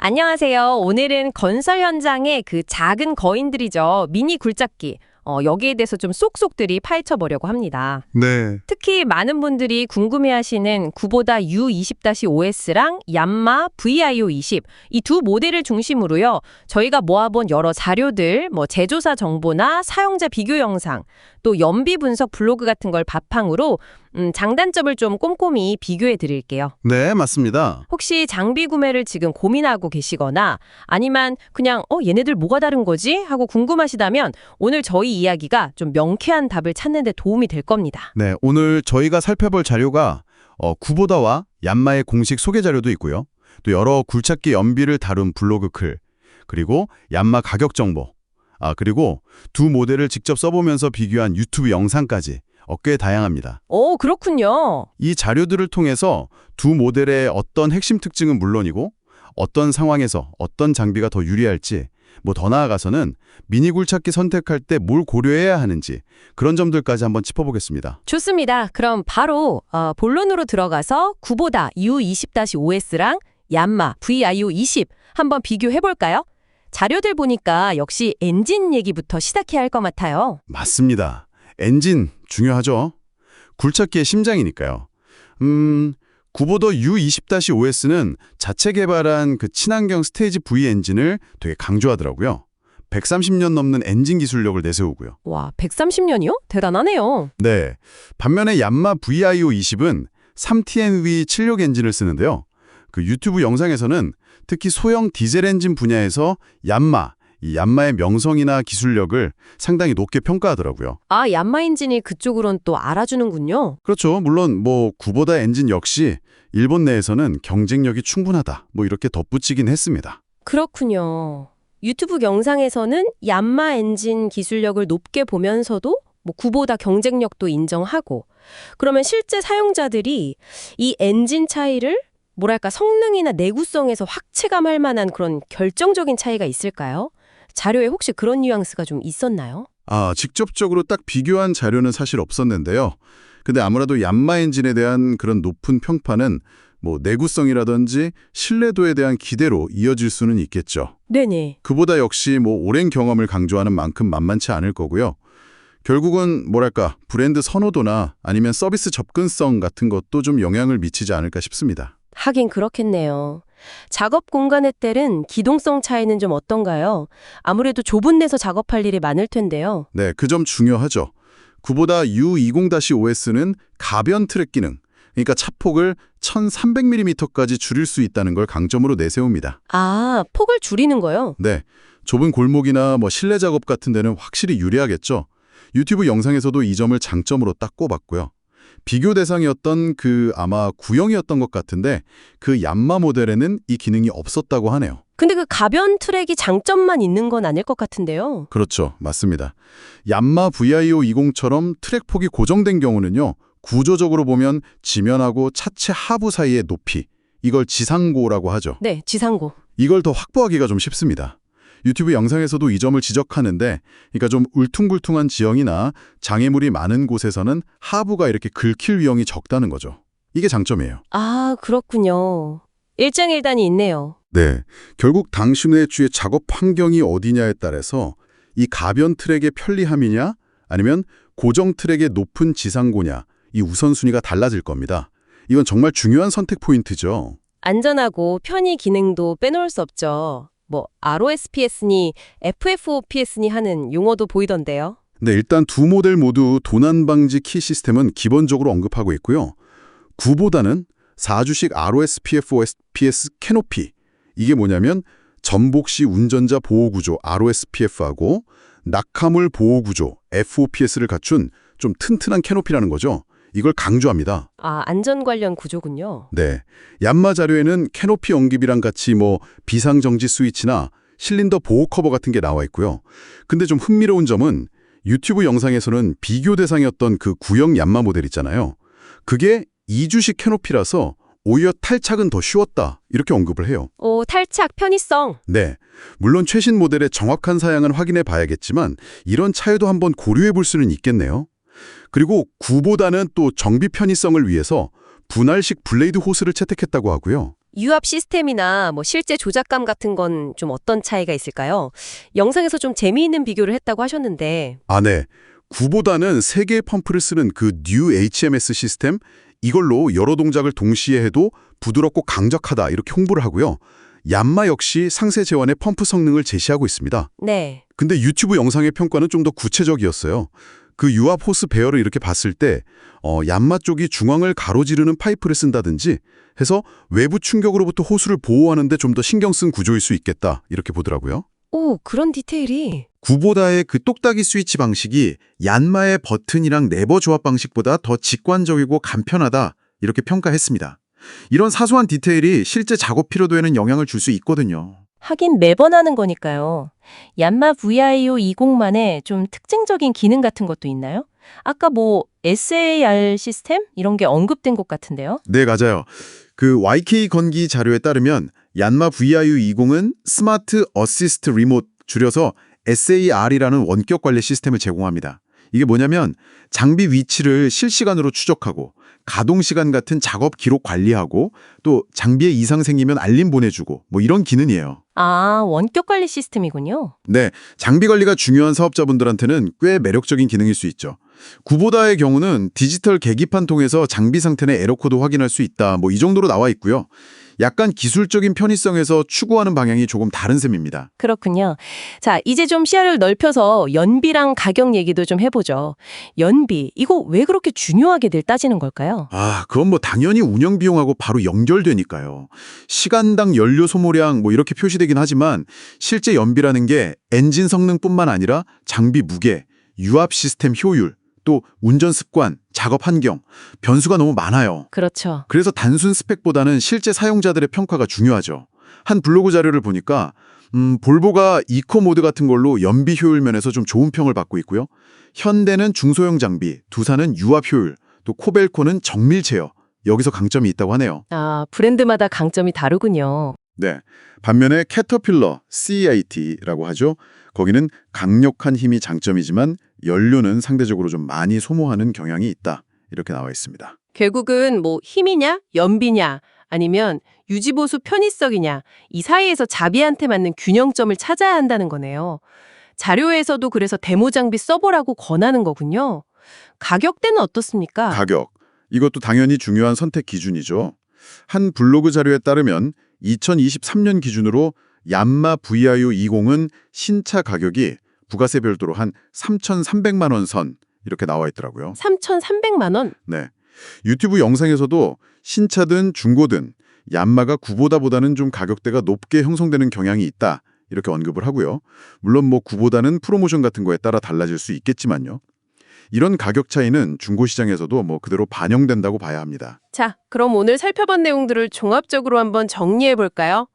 안녕하세요. 오늘은 건설 현장의 그 작은 거인들이죠. 미니 굴착기. 여기에 대해서 좀 쏙쏙들이 파헤쳐 보려고 합니다. 네, 특히 많은 분들이 궁금해하시는 쿠보다 U20-OS랑 얀마 VIO20 이 두 모델을 중심으로요. 저희가 모아본 여러 자료들, 제조사 정보나 사용자 비교 영상, 또 연비 분석 블로그 같은 걸 바탕으로 장단점을 좀 꼼꼼히 비교해 드릴게요. 네, 맞습니다. 혹시 장비 구매를 지금 고민하고 계시거나 아니면 그냥 얘네들 뭐가 다른 거지? 하고 궁금하시다면 오늘 저희 이야기가 좀 명쾌한 답을 찾는 데 도움이 될 겁니다. 네, 오늘 저희가 살펴볼 자료가 쿠보다와 얀마의 공식 소개 자료도 있고요. 또 여러 굴착기 연비를 다룬 블로그 글, 그리고 얀마 가격 정보, 그리고 두 모델을 직접 써보면서 비교한 유튜브 영상까지 꽤 다양합니다. 오, 그렇군요. 이 자료들을 통해서 두 모델의 어떤 핵심 특징은 물론이고 어떤 상황에서 어떤 장비가 더 유리할지, 더 나아가서는 미니 굴착기 선택할 때 뭘 고려해야 하는지 그런 점들까지 한번 짚어보겠습니다. 좋습니다. 그럼 바로 본론으로 들어가서 쿠보다 U20-OS랑 얀마 VIO20 한번 비교해볼까요? 자료들 보니까 역시 엔진 얘기부터 시작해야 할 것 같아요. 맞습니다. 엔진 중요하죠. 굴착기의 심장이니까요. 쿠보다 U20-OS는 자체 개발한 그 친환경 스테이지 V 엔진을 되게 강조하더라고요. 130년 넘는 엔진 기술력을 내세우고요. 와, 130년이요? 대단하네요. 네, 반면에 얀마 VIO20은 3TNV 76 엔진을 쓰는데요. 그 유튜브 영상에서는 특히 소형 디젤 엔진 분야에서 얀마의 명성이나 기술력을 상당히 높게 평가하더라고요. 아, 얀마 엔진이 그쪽으론 또 알아주는군요. 그렇죠. 물론 쿠보다 엔진 역시 일본 내에서는 경쟁력이 충분하다. 이렇게 덧붙이긴 했습니다. 그렇군요. 유튜브 영상에서는 얀마 엔진 기술력을 높게 보면서도 쿠보다 경쟁력도 인정하고, 그러면 실제 사용자들이 이 엔진 차이를 성능이나 내구성에서 확 체감할 만한 그런 결정적인 차이가 있을까요? 자료에 혹시 그런 뉘앙스가 좀 있었나요? 직접적으로 딱 비교한 자료는 사실 없었는데요. 근데 아무래도 얀마 엔진에 대한 그런 높은 평판은 내구성이라든지 신뢰도에 대한 기대로 이어질 수는 있겠죠. 네네. 그보다 역시 오랜 경험을 강조하는 만큼 만만치 않을 거고요. 결국은 브랜드 선호도나 아니면 서비스 접근성 같은 것도 좀 영향을 미치지 않을까 싶습니다. 하긴 그렇겠네요. 작업 공간에 따른 기동성 차이는 좀 어떤가요? 아무래도 좁은 데서 작업할 일이 많을 텐데요. 네, 그 점 중요하죠. 쿠보다 U20-OS는 가변 트랙 기능, 그러니까 차폭을 1300mm까지 줄일 수 있다는 걸 강점으로 내세웁니다. 아, 폭을 줄이는 거요? 네, 좁은 골목이나 실내 작업 같은 데는 확실히 유리하겠죠. 유튜브 영상에서도 이 점을 장점으로 딱 꼽았고요. 비교 대상이었던 아마 구형이었던 것 같은데 그 얀마 모델에는 이 기능이 없었다고 하네요. 근데 그 가변 트랙이 장점만 있는 건 아닐 것 같은데요. 그렇죠. 맞습니다. 얀마 VIO20처럼 트랙 폭이 고정된 경우는요. 구조적으로 보면 지면하고 차체 하부 사이의 높이, 이걸 지상고라고 하죠. 네, 지상고. 이걸 더 확보하기가 좀 쉽습니다. 유튜브 영상에서도 이 점을 지적하는데, 그러니까 좀 울퉁불퉁한 지형이나 장애물이 많은 곳에서는 하부가 이렇게 긁힐 위험이 적다는 거죠. 이게 장점이에요. 아, 그렇군요. 일장일단이 있네요. 네, 결국 당신의 주의 작업 환경이 어디냐에 따라서 이 가변 트랙의 편리함이냐 아니면 고정 트랙의 높은 지상고냐, 이 우선순위가 달라질 겁니다. 이건 정말 중요한 선택 포인트죠. 안전하고 편의 기능도 빼놓을 수 없죠. ROSPS니 FFOPS니 하는 용어도 보이던데요. 네, 일단 두 모델 모두 도난 방지 키 시스템은 기본적으로 언급하고 있고요. 쿠보다는 4주식 ROSPF/OSPS 캐노피, 이게 뭐냐면 전복 시 운전자 보호구조 ROSPF하고 낙하물 보호구조 FOPS를 갖춘 좀 튼튼한 캐노피라는 거죠. 이걸 강조합니다. 아, 안전 관련 구조군요. 네, 얀마 자료에는 캐노피 언급이랑 같이 비상정지 스위치나 실린더 보호 커버 같은 게 나와 있고요. 근데 좀 흥미로운 점은 유튜브 영상에서는 비교 대상이었던 그 구형 얀마 모델 있잖아요. 그게 2주식 캐노피라서 오히려 탈착은 더 쉬웠다, 이렇게 언급을 해요. 탈착 편의성. 네, 물론 최신 모델의 정확한 사양은 확인해 봐야겠지만 이런 차이도 한번 고려해 볼 수는 있겠네요. 그리고 쿠보다는 또 정비 편의성을 위해서 분할식 블레이드 호스를 채택했다고 하고요. 유압 시스템이나 뭐 실제 조작감 같은 건 좀 어떤 차이가 있을까요? 영상에서 좀 재미있는 비교를 했다고 하셨는데. 아, 네. 구보다는 3개의 펌프를 쓰는 그 뉴 HMS 시스템, 이걸로 여러 동작을 동시에 해도 부드럽고 강력하다 이렇게 홍보를 하고요. 얀마 역시 상세 제원의 펌프 성능을 제시하고 있습니다. 네. 근데 유튜브 영상의 평가는 좀 더 구체적이었어요. 그 유압 호스 배열을 이렇게 봤을 때 얀마 쪽이 중앙을 가로지르는 파이프를 쓴다든지 해서 외부 충격으로부터 호수를 보호하는 데 좀 더 신경 쓴 구조일 수 있겠다 이렇게 보더라고요. 오, 그런 디테일이. 구보다의 그 똑딱이 스위치 방식이 얀마의 버튼이랑 레버 조합 방식보다 더 직관적이고 간편하다 이렇게 평가했습니다. 이런 사소한 디테일이 실제 작업 피로도에는 영향을 줄 수 있거든요. 하긴 매번 하는 거니까요. 얀마 VIO 20만의 좀 특징적인 기능 같은 것도 있나요? 아까 뭐 SAR 시스템 이런 게 언급된 것 같은데요. 네, 맞아요. 그 YK 건기 자료에 따르면 얀마 VIO 20은 스마트 어시스트 리모트 줄여서 SAR이라는 원격 관리 시스템을 제공합니다. 이게 뭐냐면 장비 위치를 실시간으로 추적하고 가동 시간 같은 작업 기록 관리하고 또 장비에 이상 생기면 알림 보내주고 뭐 이런 기능이에요. 아, 원격 관리 시스템이군요. 네, 장비 관리가 중요한 사업자분들한테는 꽤 매력적인 기능일 수 있죠. 구보다의 경우는 디지털 계기판 통해서 장비 상태 내 에러 코드 확인할 수 있다. 뭐 이 정도로 나와 있고요. 약간 기술적인 편의성에서 추구하는 방향이 조금 다른 셈입니다. 그렇군요. 자, 이제 좀 시야를 넓혀서 연비랑 가격 얘기도 좀 해보죠. 연비, 이거 왜 그렇게 중요하게들 따지는 걸까요? 아, 그건 뭐 당연히 운영 비용하고 바로 연결되니까요. 시간당 연료 소모량 뭐 이렇게 표시되긴 하지만 실제 연비라는 게 엔진 성능뿐만 아니라 장비 무게, 유압 시스템 효율, 또 운전 습관, 작업 환경, 변수가 너무 많아요. 그렇죠. 그래서 단순 스펙보다는 실제 사용자들의 평가가 중요하죠. 한 블로그 자료를 보니까 볼보가 이코 모드 같은 걸로 연비 효율 면에서 좀 좋은 평을 받고 있고요. 현대는 중소형 장비, 두산은 유압 효율, 또 코벨코는 정밀 제어, 여기서 강점이 있다고 하네요. 아, 브랜드마다 강점이 다르군요. 네. 반면에 캐터필러, CAT라고 하죠. 거기는 강력한 힘이 장점이지만 연료는 상대적으로 좀 많이 소모하는 경향이 있다. 이렇게 나와 있습니다. 결국은 뭐 힘이냐, 연비냐, 아니면 유지보수 편의성이냐, 이 사이에서 자비한테 맞는 균형점을 찾아야 한다는 거네요. 자료에서도 그래서 데모 장비 써보라고 권하는 거군요. 가격대는 어떻습니까? 가격. 이것도 당연히 중요한 선택 기준이죠. 한 블로그 자료에 따르면 2023년 기준으로 얀마 VIO 20은 신차 가격이 부가세 별도로 한 3,300만 원 선 이렇게 나와 있더라고요. 3,300만 원? 네. 유튜브 영상에서도 신차든 중고든 얀마가 구보다보다는 좀 가격대가 높게 형성되는 경향이 있다. 이렇게 언급을 하고요. 물론 뭐 구보다는 프로모션 같은 거에 따라 달라질 수 있겠지만요. 이런 가격 차이는 중고시장에서도 뭐 그대로 반영된다고 봐야 합니다. 자, 그럼 오늘 살펴본 내용들을 종합적으로 한번 정리해 볼까요?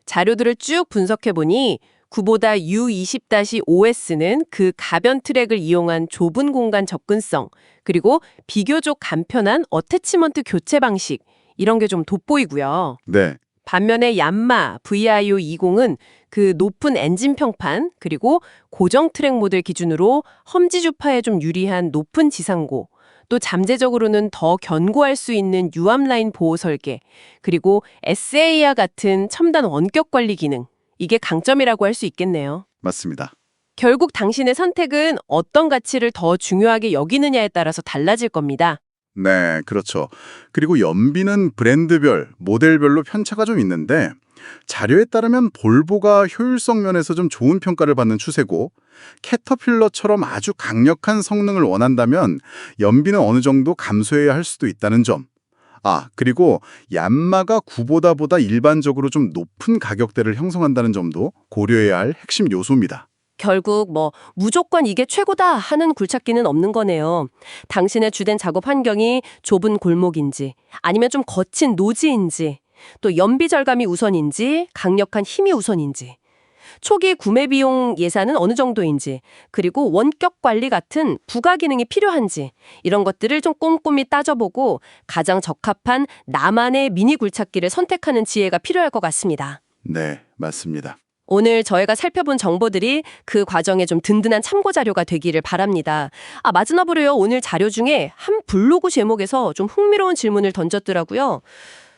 자료들을 쭉 분석해보니 구보다 U20-OS는 그 가변 트랙을 이용한 좁은 공간 접근성, 그리고 비교적 간편한 어태치먼트 교체 방식, 이런 게 좀 돋보이고요. 네. 반면에 얀마 VIO 20은 그 높은 엔진 평판, 그리고 고정 트랙 모델 기준으로 험지 주파에 좀 유리한 높은 지상고, 또 잠재적으로는 더 견고할 수 있는 유압 라인 보호 설계, 그리고 SAR 같은 첨단 원격 관리 기능, 이게 강점이라고 할 수 있겠네요. 맞습니다. 결국 당신의 선택은 어떤 가치를 더 중요하게 여기느냐에 따라서 달라질 겁니다. 네, 그렇죠. 그리고 연비는 브랜드별, 모델별로 편차가 좀 있는데 자료에 따르면 볼보가 효율성 면에서 좀 좋은 평가를 받는 추세고 캐터필러처럼 아주 강력한 성능을 원한다면 연비는 어느 정도 감소해야 할 수도 있다는 점. 아, 그리고 얀마가 구보다보다 일반적으로 좀 높은 가격대를 형성한다는 점도 고려해야 할 핵심 요소입니다. 결국 뭐 무조건 이게 최고다 하는 굴착기는 없는 거네요. 당신의 주된 작업 환경이 좁은 골목인지 아니면 좀 거친 노지인지 또 연비 절감이 우선인지 강력한 힘이 우선인지 초기 구매 비용 예산은 어느 정도인지 그리고 원격 관리 같은 부가 기능이 필요한지 이런 것들을 좀 꼼꼼히 따져보고 가장 적합한 나만의 미니 굴착기를 선택하는 지혜가 필요할 것 같습니다. 네, 맞습니다. 오늘 저희가 살펴본 정보들이 그 과정에 좀 든든한 참고 자료가 되기를 바랍니다. 마지막으로요. 오늘 자료 중에 한 블로그 제목에서 좀 흥미로운 질문을 던졌더라고요.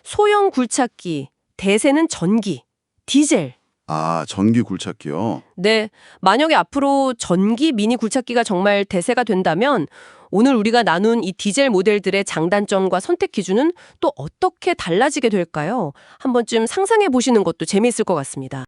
소형 굴착기, 대세는 전기, 디젤. 아, 전기 굴착기요. 네, 만약에 앞으로 전기 미니 굴착기가 정말 대세가 된다면 오늘 우리가 나눈 이 디젤 모델들의 장단점과 선택 기준은 또 어떻게 달라지게 될까요? 한 번쯤 상상해 보시는 것도 재미있을 것 같습니다.